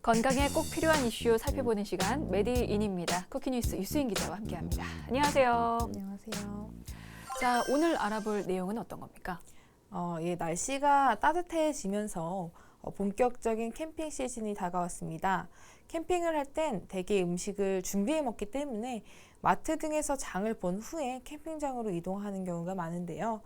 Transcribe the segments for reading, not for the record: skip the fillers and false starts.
건강에 꼭 필요한 이슈 살펴보는 시간 메디인입니다. 쿠키뉴스 유수인 기자와 함께합니다. 안녕하세요. 안녕하세요. 자, 오늘 알아볼 내용은 어떤 겁니까? 날씨가 따뜻해지면서 본격적인 캠핑 시즌이 다가왔습니다. 캠핑을 할 땐 대개 음식을 준비해 먹기 때문에 마트 등에서 장을 본 후에 캠핑장으로 이동하는 경우가 많은데요.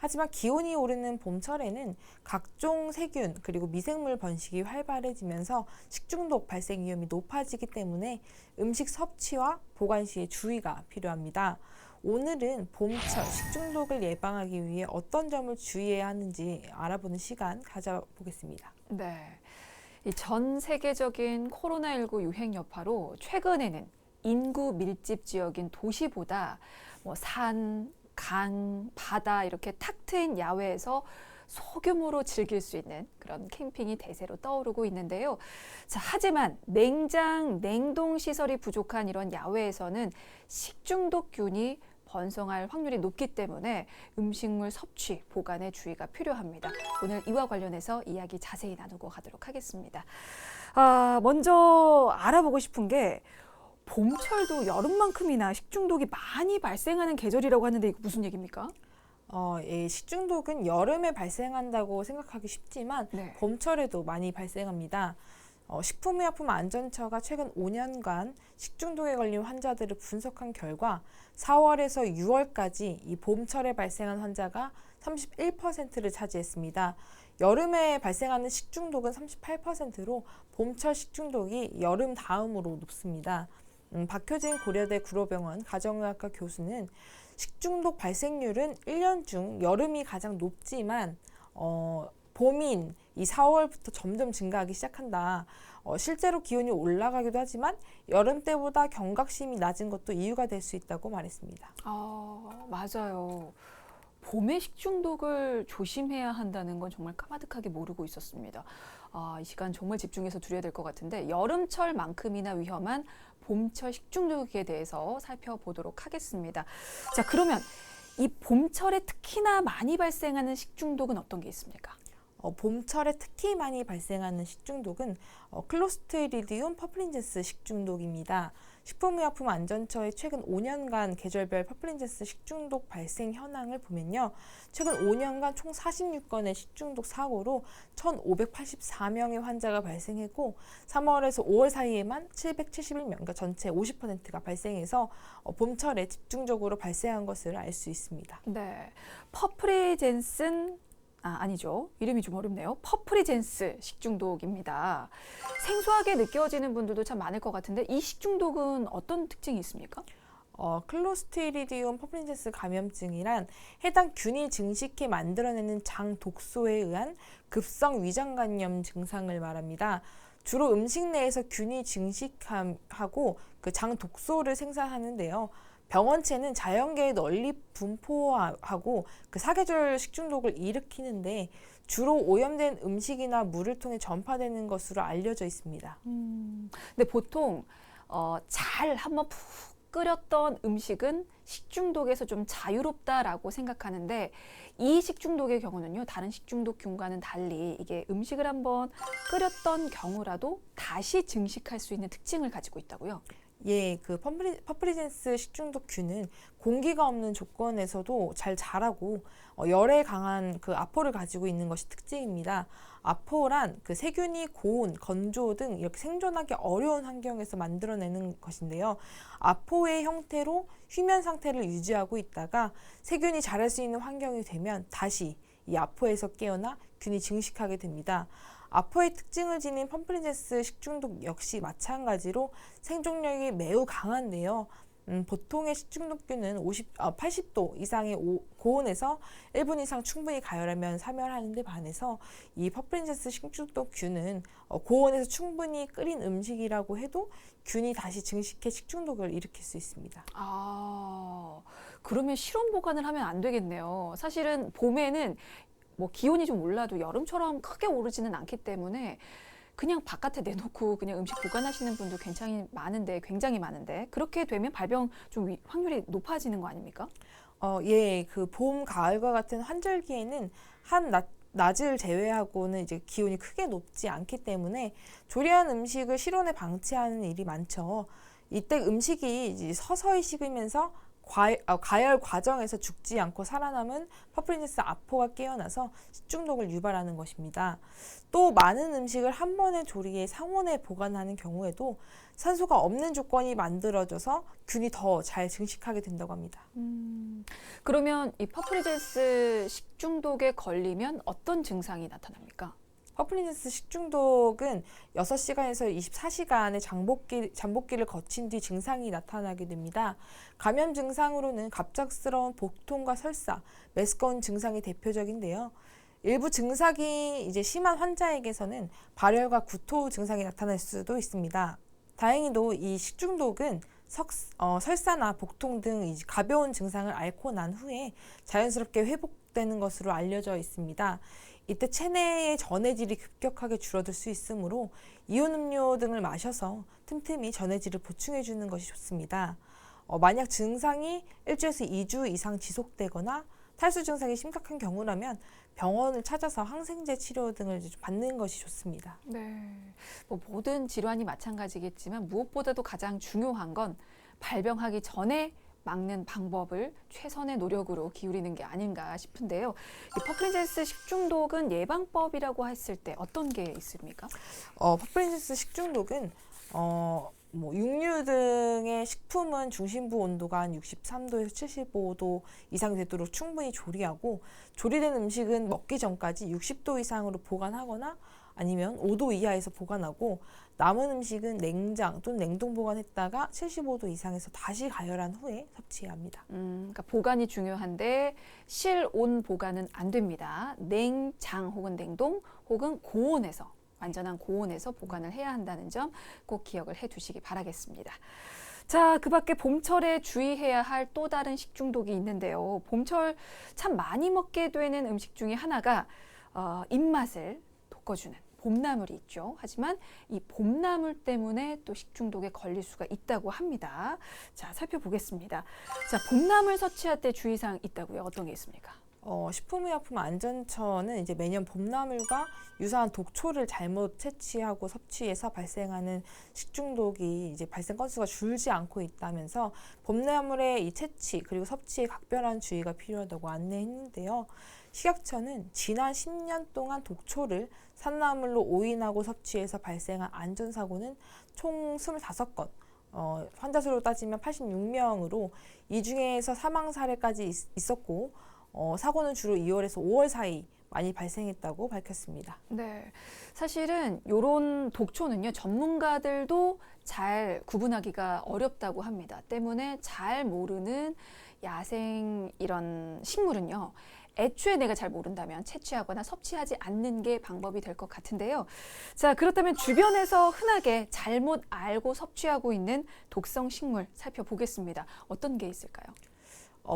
하지만 기온이 오르는 봄철에는 각종 세균 그리고 미생물 번식이 활발해지면서 식중독 발생 위험이 높아지기 때문에 음식 섭취와 보관 시에 주의가 필요합니다. 오늘은 봄철 식중독을 예방하기 위해 어떤 점을 주의해야 하는지 알아보는 시간 가져보겠습니다. 네, 이 전 세계적인 코로나19 유행 여파로 최근에는 인구 밀집 지역인 도시보다 산, 강, 바다 이렇게 탁 트인 야외에서 소규모로 즐길 수 있는 그런 캠핑이 대세로 떠오르고 있는데요. 자, 하지만 냉장, 냉동 시설이 부족한 이런 야외에서는 식중독균이 번성할 확률이 높기 때문에 음식물 섭취, 보관에 주의가 필요합니다. 오늘 이와 관련해서 이야기 자세히 나누고 가도록 하겠습니다. 먼저 알아보고 싶은 게 봄철도 여름만큼이나 식중독이 많이 발생하는 계절이라고 하는데 이거 무슨 얘기입니까? 식중독은 여름에 발생한다고 생각하기 쉽지만 네. 봄철에도 많이 발생합니다. 식품의약품안전처가 최근 5년간 식중독에 걸린 환자들을 분석한 결과 4월에서 6월까지 이 봄철에 발생한 환자가 31%를 차지했습니다. 여름에 발생하는 식중독은 38%로 봄철 식중독이 여름 다음으로 높습니다. 박효진 고려대 구로병원 가정의학과 교수는 식중독 발생률은 1년 중 여름이 가장 높지만 봄인 이 4월부터 점점 증가하기 시작한다. 실제로 기온이 올라가기도 하지만 여름 때보다 경각심이 낮은 것도 이유가 될 수 있다고 말했습니다. 맞아요. 봄에 식중독을 조심해야 한다는 건 정말 까마득하게 모르고 있었습니다. 이 시간 정말 집중해서 들어야 될 것 같은데 여름철만큼이나 위험한 봄철 식중독에 대해서 살펴보도록 하겠습니다. 자, 그러면 이 봄철에 특히나 많이 발생하는 식중독은 어떤 게 있습니까? 봄철에 특히 많이 발생하는 식중독은 클로스트리디움 퍼플린젠스 식중독입니다. 식품의약품안전처의 최근 5년간 계절별 퍼플린젠스 식중독 발생 현황을 보면요. 최근 5년간 총 46건의 식중독 사고로 1,584명의 환자가 발생했고 3월에서 5월 사이에만 771명, 그러니까 전체 50%가 발생해서 봄철에 집중적으로 발생한 것을 알 수 있습니다. 네, 퍼플리젠슨 아니죠. 이름이 좀 어렵네요. 퍼플리젠스 식중독입니다. 생소하게 느껴지는 분들도 참 많을 것 같은데 이 식중독은 어떤 특징이 있습니까? 클로스트리디움 퍼플린젠스 감염증이란 해당 균이 증식해 만들어내는 장 독소에 의한 급성 위장 감염 증상을 말합니다. 주로 음식 내에서 균이 증식하고 그 장 독소를 생산하는데요. 병원체는 자연계에 널리 분포하고 그 사계절 식중독을 일으키는데 주로 오염된 음식이나 물을 통해 전파되는 것으로 알려져 있습니다. 근데 보통 잘 한번 푹 끓였던 음식은 식중독에서 좀 자유롭다라고 생각하는데 이 식중독의 경우는요, 다른 식중독균과는 달리 이게 음식을 한번 끓였던 경우라도 다시 증식할 수 있는 특징을 가지고 있다고요? 그 퍼플리젠스 식중독균은 공기가 없는 조건에서도 잘 자라고 열에 강한 그 아포를 가지고 있는 것이 특징입니다. 아포란 그 세균이 고온, 건조 등 이렇게 생존하기 어려운 환경에서 만들어내는 것인데요. 아포의 형태로 휴면 상태를 유지하고 있다가 세균이 자랄 수 있는 환경이 되면 다시 이 아포에서 깨어나 균이 증식하게 됩니다. 아포의 특징을 지닌 퍼플리젠스 식중독 역시 마찬가지로 생존력이 매우 강한데요. 보통의 식중독균은 80도 이상의 고온에서 1분 이상 충분히 가열하면 사멸하는 데 반해서 이 퍼플린젠스 식중독균은 고온에서 충분히 끓인 음식이라고 해도 균이 다시 증식해 식중독을 일으킬 수 있습니다. 그러면 실온 보관을 하면 안 되겠네요. 사실은 봄에는 기온이 좀 올라도 여름처럼 크게 오르지는 않기 때문에 그냥 바깥에 내놓고 그냥 음식 보관하시는 분도 굉장히 많은데 그렇게 되면 발병 좀 확률이 높아지는 거 아닙니까? 그 봄, 가을과 같은 환절기에는 한낮 낮을 제외하고는 이제 기온이 크게 높지 않기 때문에 조리한 음식을 실온에 방치하는 일이 많죠. 이때 음식이 이제 서서히 식으면서 가열 과정에서 죽지 않고 살아남은 퍼플린제스 아포가 깨어나서 식중독을 유발하는 것입니다. 또 많은 음식을 한 번에 조리해 상온에 보관하는 경우에도 산소가 없는 조건이 만들어져서 균이 더 잘 증식하게 된다고 합니다. 그러면 이 퍼플린제스 식중독에 걸리면 어떤 증상이 나타납니까? 퍼플린제스 식중독은 6시간에서 24시간의 잠복기를 거친 뒤 증상이 나타나게 됩니다. 감염 증상으로는 갑작스러운 복통과 설사, 메스꺼운 증상이 대표적인데요. 일부 증상이 이제 심한 환자에게서는 발열과 구토 증상이 나타날 수도 있습니다. 다행히도 이 식중독은 설사나 복통 등 이제 가벼운 증상을 앓고 난 후에 자연스럽게 회복되는 것으로 알려져 있습니다. 이때 체내의 전해질이 급격하게 줄어들 수 있으므로 이온 음료 등을 마셔서 틈틈이 전해질을 보충해 주는 것이 좋습니다. 만약 증상이 일주에서 2주 이상 지속되거나 탈수 증상이 심각한 경우라면 병원을 찾아서 항생제 치료 등을 이제 받는 것이 좋습니다. 네. 뭐 모든 질환이 마찬가지겠지만 무엇보다도 가장 중요한 건 발병하기 전에 막는 방법을 최선의 노력으로 기울이는 게 아닌가 싶은데요. 이 퍼플린제스 식중독은 예방법이라고 했을 때 어떤 게 있습니까? 퍼플린제스 식중독은 육류 등의 식품은 중심부 온도가 한 63도에서 75도 이상 되도록 충분히 조리하고 조리된 음식은 먹기 전까지 60도 이상으로 보관하거나 아니면 5도 이하에서 보관하고 남은 음식은 냉장 또는 냉동 보관했다가 75도 이상에서 다시 가열한 후에 섭취해야 합니다. 그러니까 보관이 중요한데 실온 보관은 안 됩니다. 냉장 혹은 냉동 혹은 고온에서 완전한 고온에서 보관을 해야 한다는 점 꼭 기억을 해두시기 바라겠습니다. 자, 그 밖에 봄철에 주의해야 할 또 다른 식중독이 있는데요. 봄철 참 많이 먹게 되는 음식 중에 하나가 입맛을 돋궈주는 봄나물이 있죠. 하지만 이 봄나물 때문에 또 식중독에 걸릴 수가 있다고 합니다. 자, 살펴보겠습니다. 자, 봄나물 섭취할 때 주의사항 있다고요? 어떤 게 있습니까? 식품의약품안전처는 이제 매년 봄나물과 유사한 독초를 잘못 채취하고 섭취해서 발생하는 식중독이 이제 발생 건수가 줄지 않고 있다면서 봄나물의 이 채취 그리고 섭취에 각별한 주의가 필요하다고 안내했는데요. 식약처는 지난 10년 동안 독초를 산나물로 오인하고 섭취해서 발생한 안전사고는 총 25건, 환자 수로 따지면 86명으로 이 중에서 사망 사례까지 있었고 사고는 주로 2월에서 5월 사이 많이 발생했다고 밝혔습니다. 네, 사실은 이런 독초는요, 전문가들도 잘 구분하기가 어렵다고 합니다. 때문에 잘 모르는 야생 이런 식물은요, 애초에 내가 잘 모른다면 채취하거나 섭취하지 않는 게 방법이 될 것 같은데요. 자, 그렇다면 주변에서 흔하게 잘못 알고 섭취하고 있는 독성 식물 살펴보겠습니다. 어떤 게 있을까요?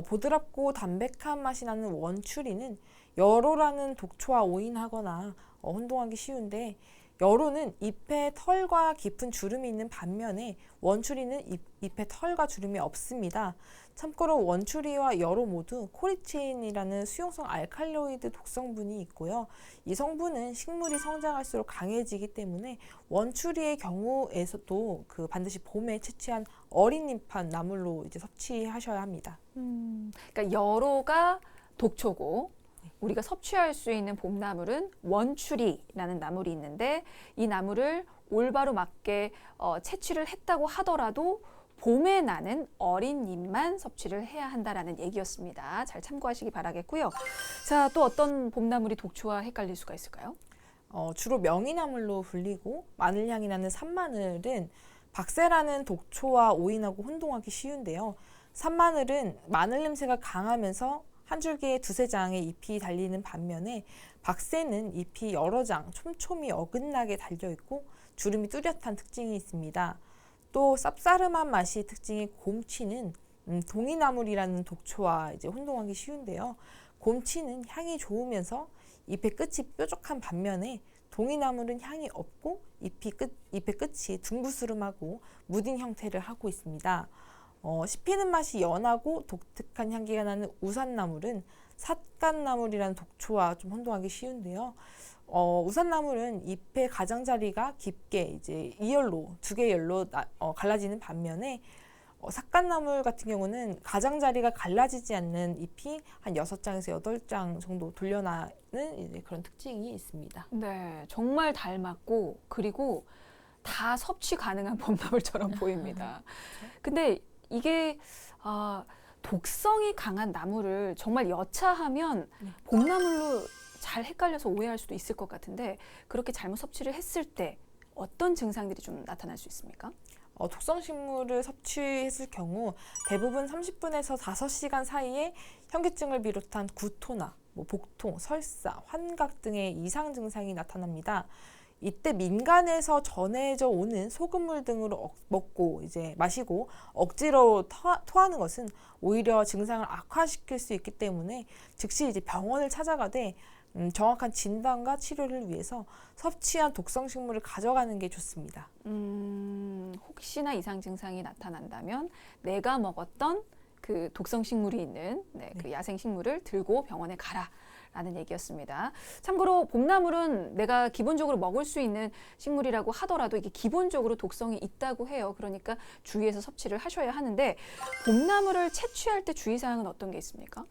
보드랍고 담백한 맛이 나는 원추리는 여로라는 독초와 오인하거나 혼동하기 쉬운데 여로는 잎에 털과 깊은 주름이 있는 반면에 원추리는 잎에 털과 주름이 없습니다. 참고로 원추리와 여로 모두 코리체인이라는 수용성 알칼로이드 독성분이 있고요. 이 성분은 식물이 성장할수록 강해지기 때문에 원추리의 경우에서도 반드시 봄에 채취한 어린 잎한 나물로 이제 섭취하셔야 합니다. 그러니까 여로가 독초고 우리가 섭취할 수 있는 봄나물은 원추리라는 나물이 있는데 이 나물을 올바로 맞게 채취를 했다고 하더라도 봄에 나는 어린 잎만 섭취를 해야 한다라는 얘기였습니다. 잘 참고하시기 바라겠고요. 자, 또 어떤 봄나물이 독초와 헷갈릴 수가 있을까요? 주로 명이나물로 불리고 마늘향이 나는 산마늘은 박새라는 독초와 오인하고 혼동하기 쉬운데요. 산마늘은 마늘 냄새가 강하면서 한 줄기에 두세 장의 잎이 달리는 반면에 박새는 잎이 여러 장, 촘촘히 어긋나게 달려있고 주름이 뚜렷한 특징이 있습니다. 또 쌉싸름한 맛이 특징인 곰치는 동이나물이라는 독초와 이제 혼동하기 쉬운데요. 곰치는 향이 좋으면서 잎의 끝이 뾰족한 반면에 동이나물은 향이 없고 잎의 끝이 둥그스름하고 무딘 형태를 하고 있습니다. 씹히는 맛이 연하고 독특한 향기가 나는 우산나물은 삿갓나물이라는 독초와 좀 혼동하기 쉬운데요. 우산나물은 잎의 가장자리가 깊게 이제 2열로, 2개 열로 갈라지는 반면에 삿갓나물 같은 경우는 가장자리가 갈라지지 않는 잎이 한 6장에서 8장 정도 돌려나는 이제 그런 특징이 있습니다. 네, 정말 닮았고 그리고 다 섭취 가능한 봄나물처럼 보입니다. 근데 이게 독성이 강한 나물을 정말 여차하면 네. 봄나물로 잘 헷갈려서 오해할 수도 있을 것 같은데 그렇게 잘못 섭취를 했을 때 어떤 증상들이 좀 나타날 수 있습니까? 독성식물을 섭취했을 경우 대부분 30분에서 5시간 사이에 현기증을 비롯한 구토나 복통, 설사, 환각 등의 이상 증상이 나타납니다. 이때 민간에서 전해져 오는 소금물 등으로 먹고 이제 마시고 억지로 토하는 것은 오히려 증상을 악화시킬 수 있기 때문에 즉시 이제 병원을 찾아가되 정확한 진단과 치료를 위해서 섭취한 독성 식물을 가져가는 게 좋습니다. 혹시나 이상 증상이 나타난다면 내가 먹었던 그 독성 식물이 있는 그 야생 식물을 들고 병원에 가라. 라는 얘기였습니다. 참고로 봄나물은 내가 기본적으로 먹을 수 있는 식물이라고 하더라도 이게 기본적으로 독성이 있다고 해요. 그러니까 주의해서 섭취를 하셔야 하는데 봄나물을 채취할 때 주의사항은 어떤 게 있습니까?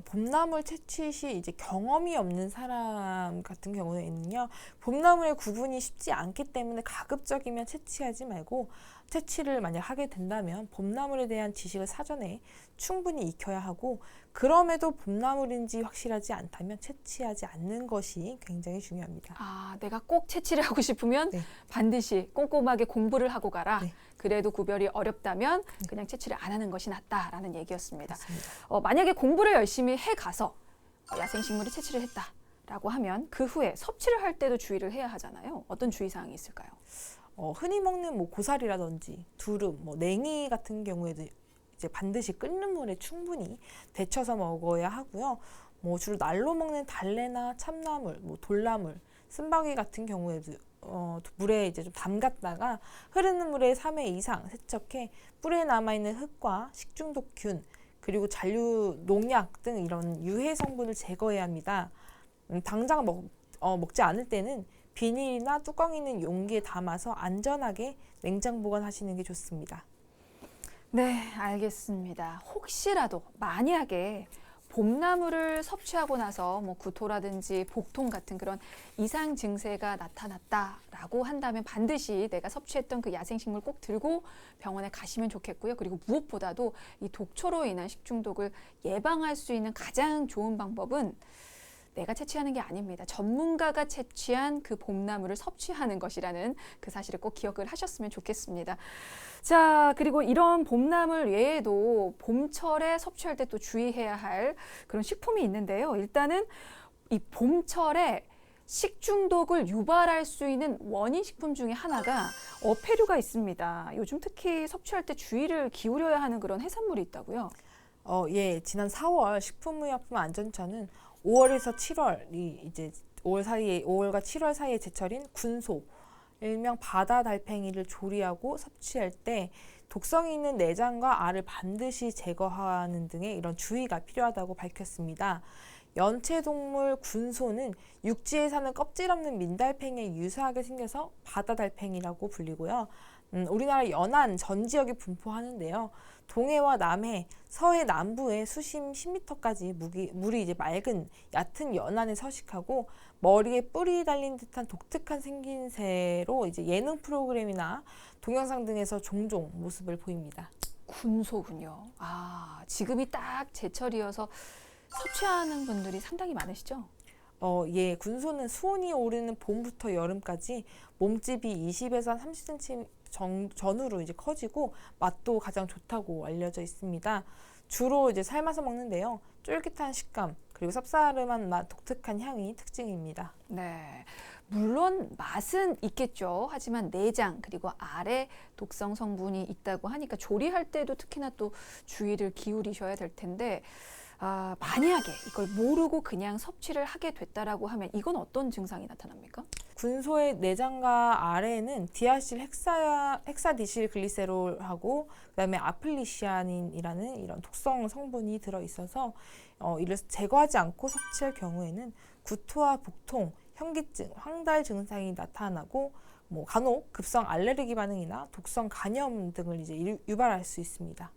봄나물 채취 시 이제 경험이 없는 사람 같은 경우에는요, 봄나물의 구분이 쉽지 않기 때문에 가급적이면 채취하지 말고 채취를 만약 하게 된다면 봄나물에 대한 지식을 사전에 충분히 익혀야 하고 그럼에도 봄나물인지 확실하지 않다면 채취하지 않는 것이 굉장히 중요합니다. 내가 꼭 채취를 하고 싶으면 네. 반드시 꼼꼼하게 공부를 하고 가라. 네. 그래도 구별이 어렵다면 그냥 채취를 안 하는 것이 낫다라는 얘기였습니다. 그렇습니다. 만약에 공부를 열심히 해가서 야생식물을 채취를 했다라고 하면 그 후에 섭취를 할 때도 주의를 해야 하잖아요. 어떤 주의사항이 있을까요? 흔히 먹는 고사리라든지 두릅, 냉이 같은 경우에도 이제 반드시 끓는 물에 충분히 데쳐서 먹어야 하고요. 주로 날로 먹는 달래나 참나물, 돌나물, 쓴바귀 같은 경우에도 물에 이제 좀 담갔다가 흐르는 물에 3회 이상 세척해 뿔에 남아있는 흙과 식중독균 그리고 잔류 농약 등 이런 유해 성분을 제거해야 합니다. 당장 먹지 않을 때는 비닐이나 뚜껑 있는 용기에 담아서 안전하게 냉장 보관하시는 게 좋습니다. 네, 알겠습니다. 혹시라도 만약에 봄나물을 섭취하고 나서 구토라든지 복통 같은 그런 이상 증세가 나타났다라고 한다면 반드시 내가 섭취했던 그 야생식물 꼭 들고 병원에 가시면 좋겠고요. 그리고 무엇보다도 이 독초로 인한 식중독을 예방할 수 있는 가장 좋은 방법은 내가 채취하는 게 아닙니다. 전문가가 채취한 그 봄나물을 섭취하는 것이라는 그 사실을 꼭 기억을 하셨으면 좋겠습니다. 자, 그리고 이런 봄나물 외에도 봄철에 섭취할 때 또 주의해야 할 그런 식품이 있는데요. 일단은 이 봄철에 식중독을 유발할 수 있는 원인 식품 중에 하나가 어패류가 있습니다. 요즘 특히 섭취할 때 주의를 기울여야 하는 그런 해산물이 있다고요? 예, 지난 4월 식품의약품안전처는 5월에서 7월이 이제 5월과 7월 사이의 제철인 군소, 일명 바다 달팽이를 조리하고 섭취할 때 독성이 있는 내장과 알을 반드시 제거하는 등의 이런 주의가 필요하다고 밝혔습니다. 연체동물 군소는 육지에 사는 껍질 없는 민달팽이에 유사하게 생겨서 바다 달팽이라고 불리고요. 우리나라 연안 전 지역에 분포하는데요. 동해와 남해, 서해 남부에 수심 10m까지 물이 이제 맑은 얕은 연안에 서식하고 머리에 뿔이 달린 듯한 독특한 생김새로 이제 예능 프로그램이나 동영상 등에서 종종 모습을 보입니다. 군소군요. 지금이 딱 제철이어서 섭취하는 분들이 상당히 많으시죠? 예, 군소는 수온이 오르는 봄부터 여름까지 몸집이 20에서 30cm 전후로 이제 커지고 맛도 가장 좋다고 알려져 있습니다. 주로 이제 삶아서 먹는데요. 쫄깃한 식감 그리고 쌉싸름한 맛, 독특한 향이 특징입니다. 네, 물론 맛은 있겠죠. 하지만 내장 그리고 알에 독성 성분이 있다고 하니까 조리할 때도 특히나 또 주의를 기울이셔야 될 텐데 만약에 이걸 모르고 그냥 섭취를 하게 됐다라고 하면 이건 어떤 증상이 나타납니까? 군소의 내장과 알에는 디아실 헥사디실 글리세롤하고 그다음에 아플리시아닌이라는 이런 독성 성분이 들어 있어서 이를 제거하지 않고 섭취할 경우에는 구토와 복통, 현기증, 황달 증상이 나타나고 간혹 급성 알레르기 반응이나 독성 간염 등을 이제 유발할 수 있습니다.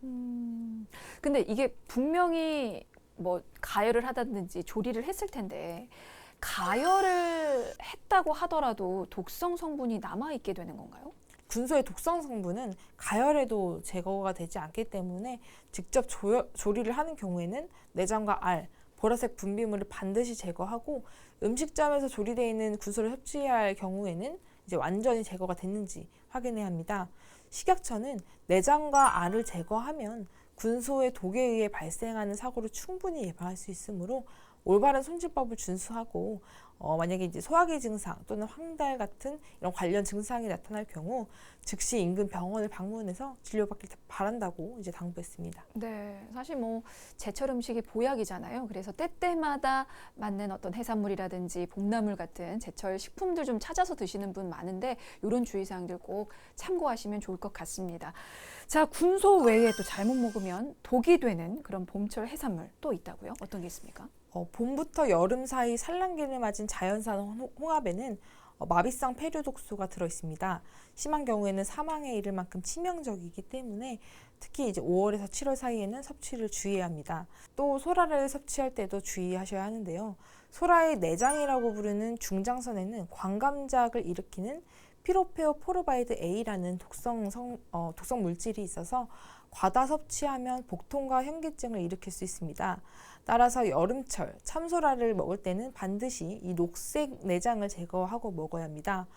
근데 이게 분명히 뭐 가열을 하다든지 조리를 했을 텐데 가열을 했다고 하더라도 독성 성분이 남아 있게 되는 건가요? 군소의 독성 성분은 가열에도 제거가 되지 않기 때문에 직접 조리를 하는 경우에는 내장과 알, 보라색 분비물을 반드시 제거하고 음식점에서 조리되어 있는 군소를 섭취할 경우에는 이제 완전히 제거가 됐는지 확인해야 합니다. 식약처는 내장과 알을 제거하면 군소의 독에 의해 발생하는 사고를 충분히 예방할 수 있으므로 올바른 손질법을 준수하고 만약에 이제 소화기 증상 또는 황달 같은 이런 관련 증상이 나타날 경우 즉시 인근 병원을 방문해서 치료받길 바란다고 이제 당부했습니다. 네, 사실 뭐 제철 음식이 보약이잖아요. 그래서 때때마다 맞는 어떤 해산물이라든지 봄나물 같은 제철 식품들 좀 찾아서 드시는 분 많은데 이런 주의사항들 꼭 참고하시면 좋을 것 같습니다. 자, 군소 외에 또 잘못 먹으면 독이 되는 그런 봄철 해산물 또 있다고요? 어떤 게 있습니까? 봄부터 여름 사이 산란기를 맞은 자연산 홍합에는 마비성 폐류독소가 들어 있습니다. 심한 경우에는 사망에 이를 만큼 치명적이기 때문에 특히 이제 5월에서 7월 사이에는 섭취를 주의해야 합니다. 또 소라를 섭취할 때도 주의하셔야 하는데요. 소라의 내장이라고 부르는 중장선에는 광감작을 일으키는 피로페오포르바이드 A라는 독성 물질이 있어서 과다 섭취하면 복통과 현기증을 일으킬 수 있습니다. 따라서 여름철 참소라를 먹을 때는 반드시 이 녹색 내장을 제거하고 먹어야 합니다.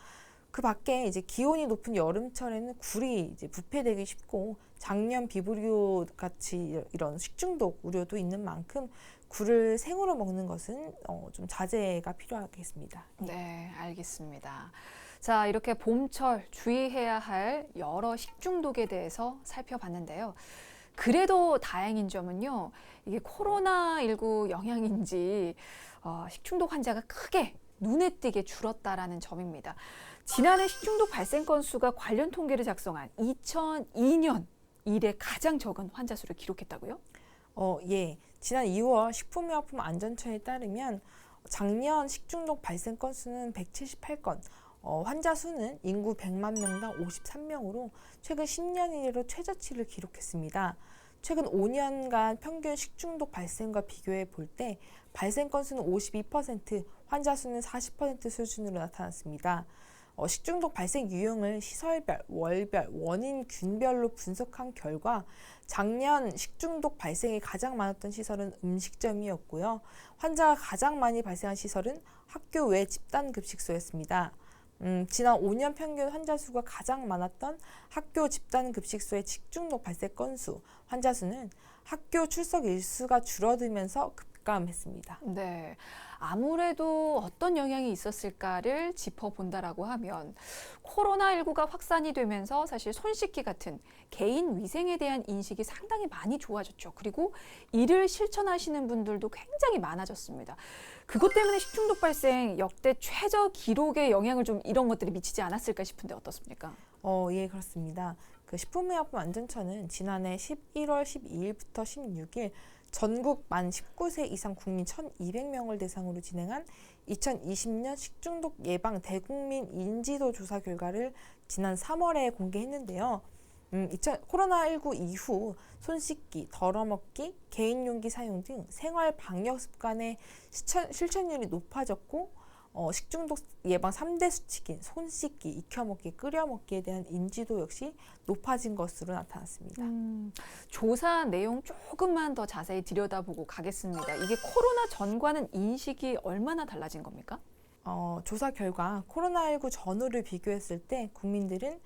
그 밖에 이제 기온이 높은 여름철에는 굴이 이제 부패되기 쉽고 장염, 비브리오 같이 이런 식중독 우려도 있는 만큼 굴을 생으로 먹는 것은 좀 자제가 필요하겠습니다. 네, 알겠습니다. 자, 이렇게 봄철 주의해야 할 여러 식중독에 대해서 살펴봤는데요. 그래도 다행인 점은요, 이게 코로나19 영향인지 식중독 환자가 크게 눈에 띄게 줄었다라는 점입니다. 지난해 식중독 발생 건수가 관련 통계를 작성한 2002년 이래 가장 적은 환자 수를 기록했다고요? 예. 지난 2월 식품의약품안전처에 따르면 작년 식중독 발생 건수는 178건, 환자 수는 인구 100만 명당 53명으로 최근 10년 이내로 최저치를 기록했습니다. 최근 5년간 평균 식중독 발생과 비교해 볼 때 발생 건수는 52%, 환자 수는 40% 수준으로 나타났습니다. 식중독 발생 유형을 시설별, 월별, 원인균별로 분석한 결과 작년 식중독 발생이 가장 많았던 시설은 음식점이었고요. 환자가 가장 많이 발생한 시설은 학교 외 집단급식소였습니다. 지난 5년 평균 환자 수가 가장 많았던 학교 집단급식소의 식중독 발생 건수, 환자 수는 학교 출석 일수가 줄어들면서 급감했습니다. 네, 아무래도 어떤 영향이 있었을까를 짚어본다라고 하면 코로나19가 확산이 되면서 사실 손 씻기 같은 개인 위생에 대한 인식이 상당히 많이 좋아졌죠. 그리고 이를 실천하시는 분들도 굉장히 많아졌습니다. 그것 때문에 식중독 발생 역대 최저 기록에 영향을 좀 이런 것들이 미치지 않았을까 싶은데 어떻습니까? 예, 그렇습니다. 그 식품의약품안전처는 지난해 11월 12일부터 16일 전국 만 19세 이상 국민 1,200명을 대상으로 진행한 2020년 식중독 예방 대국민 인지도 조사 결과를 지난 3월에 공개했는데요. 코로나19 이후 손 씻기, 덜어먹기, 개인용기 사용 등 생활 방역 습관의 실천율이 높아졌고 식중독 예방 3대 수칙인 손 씻기, 익혀먹기, 끓여먹기에 대한 인지도 역시 높아진 것으로 나타났습니다. 조사 내용 조금만 더 자세히 들여다보고 가겠습니다. 이게 코로나 전과는 인식이 얼마나 달라진 겁니까? 조사 결과 코로나19 전후를 비교했을 때 국민들은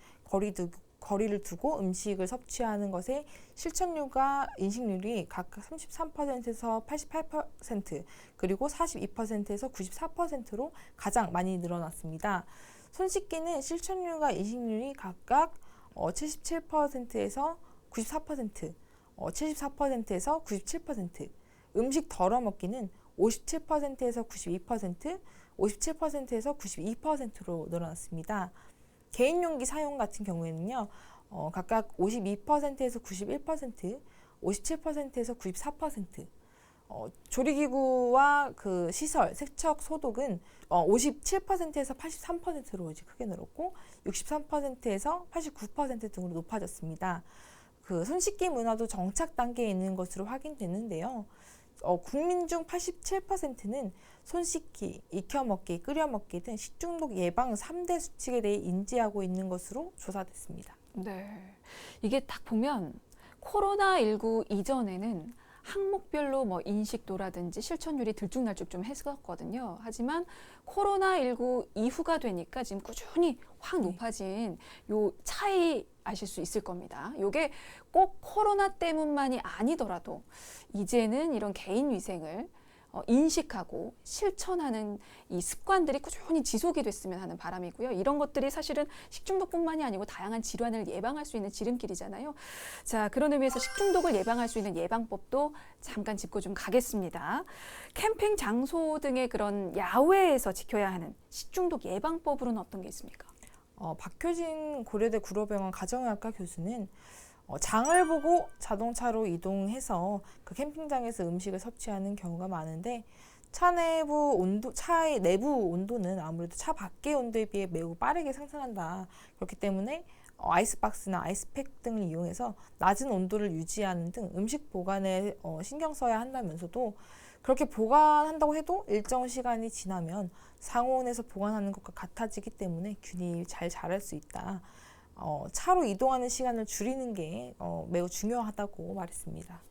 거리를 두고 음식을 섭취하는 것에 실천율과 인식률이 각각 33%에서 88% 그리고 42%에서 94%로 가장 많이 늘어났습니다. 손 씻기는 실천율과 인식률이 각각 77%에서 94%, 74%에서 97%, 음식 덜어먹기는 57%에서 92%, 57%에서 92%로 늘어났습니다. 개인용기 사용 같은 경우에는요, 각각 52%에서 91%, 57%에서 94%, 조리기구와 그 시설, 세척, 소독은 57%에서 83%로 이제 크게 늘었고 63%에서 89% 등으로 높아졌습니다. 그 손씻기 문화도 정착 단계에 있는 것으로 확인됐는데요. 국민 중 87%는 손 씻기, 익혀 먹기, 끓여 먹기 등 식중독 예방 3대 수칙에 대해 인지하고 있는 것으로 조사됐습니다. 네. 이게 딱 보면 코로나19 이전에는 항목별로 뭐 인식도라든지 실천율이 들쭉날쭉 좀 했었거든요. 하지만 코로나19 이후가 되니까 지금 꾸준히 확 높아진 요 차이 아실 수 있을 겁니다. 요게 꼭 코로나 때문만이 아니더라도 이제는 이런 개인 위생을 인식하고 실천하는 이 습관들이 꾸준히 지속이 됐으면 하는 바람이고요. 이런 것들이 사실은 식중독뿐만이 아니고 다양한 질환을 예방할 수 있는 지름길이잖아요. 자, 그런 의미에서 식중독을 예방할 수 있는 예방법도 잠깐 짚고 좀 가겠습니다. 캠핑 장소 등의 그런 야외에서 지켜야 하는 식중독 예방법으로는 어떤 게 있습니까? 박효진 고려대 구로병원 가정의학과 교수는 장을 보고 자동차로 이동해서 그 캠핑장에서 음식을 섭취하는 경우가 많은데 차의 내부 온도는 아무래도 차 밖의 온도에 비해 매우 빠르게 상승한다. 그렇기 때문에 아이스박스나 아이스팩 등을 이용해서 낮은 온도를 유지하는 등 음식 보관에 신경 써야 한다면서도 그렇게 보관한다고 해도 일정 시간이 지나면 상온에서 보관하는 것과 같아지기 때문에 균이 잘 자랄 수 있다. 차로 이동하는 시간을 줄이는 게 매우 중요하다고 말했습니다.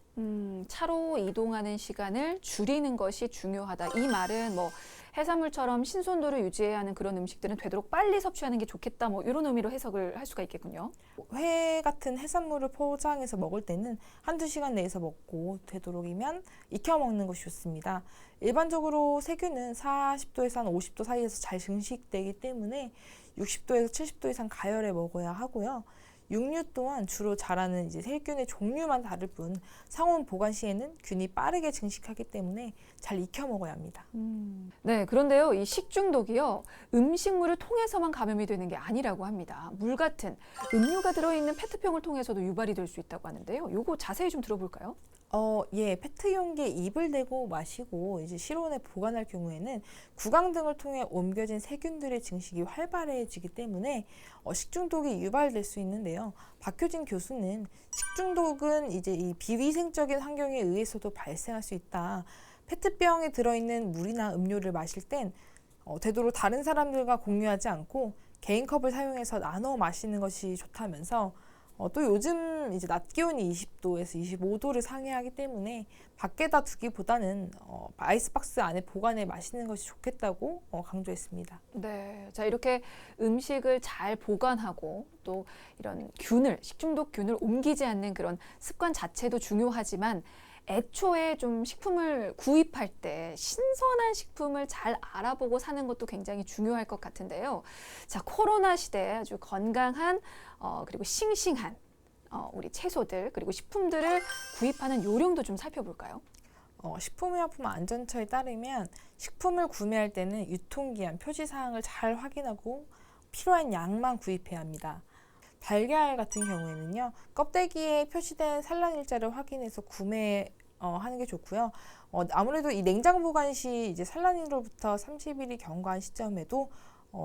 차로 이동하는 시간을 줄이는 것이 중요하다. 이 말은 뭐 해산물처럼 신선도를 유지해야 하는 그런 음식들은 되도록 빨리 섭취하는 게 좋겠다. 뭐 이런 의미로 해석을 할 수가 있겠군요. 회 같은 해산물을 포장해서 먹을 때는 한두 시간 내에서 먹고 되도록이면 익혀 먹는 것이 좋습니다. 일반적으로 세균은 40도에서 한 50도 사이에서 잘 증식되기 때문에 60도에서 70도 이상 가열해 먹어야 하고요. 육류 또한 주로 자라는 이제 세균의 종류만 다를 뿐 상온 보관 시에는 균이 빠르게 증식하기 때문에 잘 익혀 먹어야 합니다. 네, 그런데요, 이 식중독이요, 음식물을 통해서만 감염이 되는 게 아니라고 합니다. 물 같은 음료가 들어있는 페트병을 통해서도 유발이 될 수 있다고 하는데요. 요거 자세히 좀 들어볼까요? 예, 페트 용기에 입을 대고 마시고 이제 실온에 보관할 경우에는 구강 등을 통해 옮겨진 세균들의 증식이 활발해지기 때문에 식중독이 유발될 수 있는데요. 박효진 교수는 식중독은 이제 이 비위생적인 환경에 의해서도 발생할 수 있다. 페트병에 들어있는 물이나 음료를 마실 땐 되도록 다른 사람들과 공유하지 않고 개인 컵을 사용해서 나눠 마시는 것이 좋다면서 또 요즘 이제 낮 기온이 20도에서 25도를 상회하기 때문에 밖에다 두기보다는 아이스박스 안에 보관해 마시는 것이 좋겠다고 강조했습니다. 네, 자, 이렇게 음식을 잘 보관하고 또 이런 식중독 균을 옮기지 않는 그런 습관 자체도 중요하지만 애초에 좀 식품을 구입할 때 신선한 식품을 잘 알아보고 사는 것도 굉장히 중요할 것 같은데요. 자, 코로나 시대에 아주 건강한 그리고 싱싱한 우리 채소들 그리고 식품들을 구입하는 요령도 좀 살펴볼까요? 식품의약품 안전처에 따르면 식품을 구매할 때는 유통기한, 표시사항을 잘 확인하고 필요한 양만 구입해야 합니다. 달걀 같은 경우에는요, 껍데기에 표시된 산란일자를 확인해서 구매하는 게 좋고요. 아무래도 이 냉장 보관 시 이제 산란일로부터 30일이 경과한 시점에도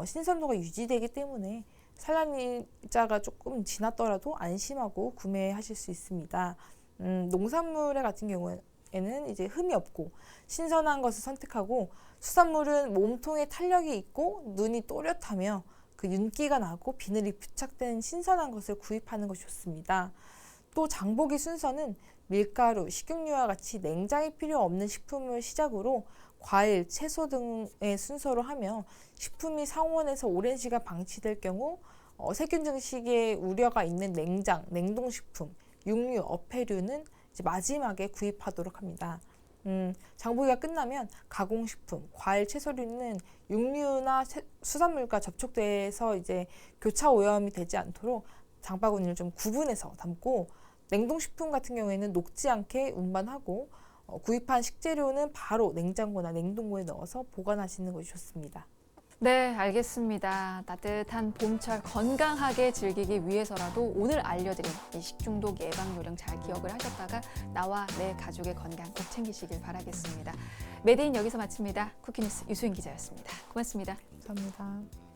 신선도가 유지되기 때문에 산란일자가 조금 지났더라도 안심하고 구매하실 수 있습니다. 농산물 같은 경우에는 이제 흠이 없고 신선한 것을 선택하고 수산물은 몸통에 탄력이 있고 눈이 또렷하며 그 윤기가 나고 비늘이 부착된 신선한 것을 구입하는 것이 좋습니다. 또 장보기 순서는 밀가루, 식용유와 같이 냉장이 필요 없는 식품을 시작으로 과일, 채소 등의 순서로 하며 식품이 상온에서 오랜 시간 방치될 경우 세균 증식의 우려가 있는 냉동식품, 육류, 어패류는 이제 마지막에 구입하도록 합니다. 장보기가 끝나면 가공식품, 과일, 채소류는 육류나 수산물과 접촉돼서 이제 교차 오염이 되지 않도록 장바구니를 좀 구분해서 담고 냉동식품 같은 경우에는 녹지 않게 운반하고 구입한 식재료는 바로 냉장고나 냉동고에 넣어서 보관하시는 것이 좋습니다. 네, 알겠습니다. 따뜻한 봄철 건강하게 즐기기 위해서라도 오늘 알려드린 이 식중독 예방 요령 잘 기억을 하셨다가 나와 내 가족의 건강 꼭 챙기시길 바라겠습니다. 메디인 여기서 마칩니다. 쿠키뉴스 유수인 기자였습니다. 고맙습니다. 감사합니다.